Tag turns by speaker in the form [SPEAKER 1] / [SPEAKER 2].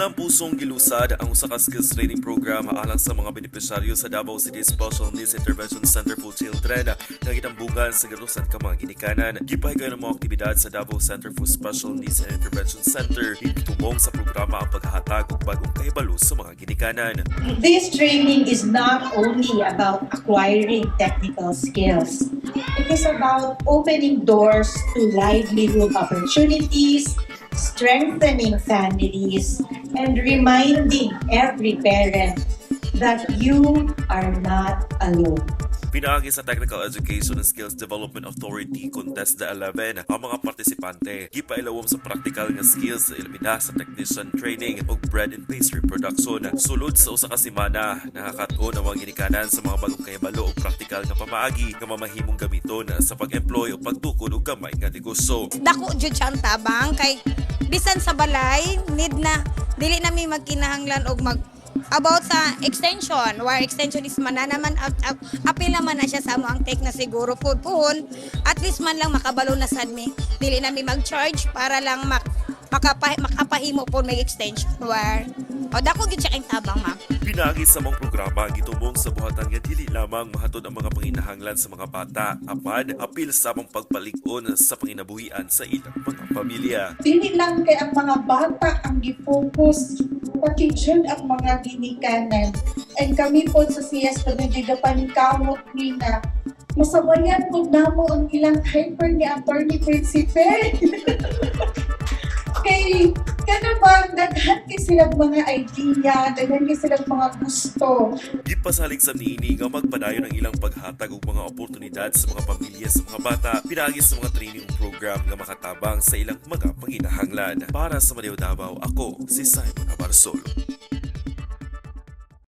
[SPEAKER 1] Tanang pusong gilusad ang usa ka skills training program alang sa mga benepisyaryo sa Davao City Special Needs Intervention Center for Children nga gitambungan sa garusan ka mga ginikanan. Gipahigayon ang mga aktibidad sa Davao Center for Special Needs and Intervention Center tumong sa programa ang paghahatag og bagong kahibalo sa mga ginikanan.
[SPEAKER 2] This training is not only about acquiring technical skills. It is about opening doors to livelihood opportunities, strengthening families, and reminding every parent that you are not alone.
[SPEAKER 1] Pinaagi sa Technical Education and Skills Development Authority Contest the 11 ang mga partisipante. Gipailawom sa practical nga skills sa ilmina sa technician training ug bread and pastry production. Sulod sa usa ka semana, nakakatuon ang mga ginikanan sa mga bagong kahibalo ug practical nga pamaagi nga mamahimong gamiton sa pag-employ o pagtukod og gamay nga negosyo.
[SPEAKER 3] Dako jud siya ang tabang kay bisan sa balay need na dili na mi magkinahanglan og about sa extension, wire extension is naman apil naman na siya sa mo ang take na siguro food puhon, at least man lang makabalo na sad mi dili na mi mag-charge para lang makapahimo po may extension wire. O dako gid siya kay tabang ma'am.
[SPEAKER 1] Pinaagi sa mga programa gitumong sa buhatan nga dili lamang mahatod ang mga panginahanglan sa mga bata, apan apil sa mga pagpalig-on sa panginabuhian sa ilang mga pamilya.
[SPEAKER 4] Dili lang kay ang mga bata ang gi-focus, pati dyan ang mga ginikanan. And kami po sa CS Pagnagigapan kamot ni na masabayan po namo ang ilang hyper ni Attorney Principe. Okay, kana ba, daghan kay silang mga idea, daghan kay silang mga gusto.
[SPEAKER 1] Gipasalig sa niini nga magpadayon ang ilang paghatag og mga oportunidad sa mga pamilya sa mga bata, pinaagi sa mga training program nga makatabang sa ilang mga panginahanglan. Para sa Manila Davao, ako si Simon Abarsolo.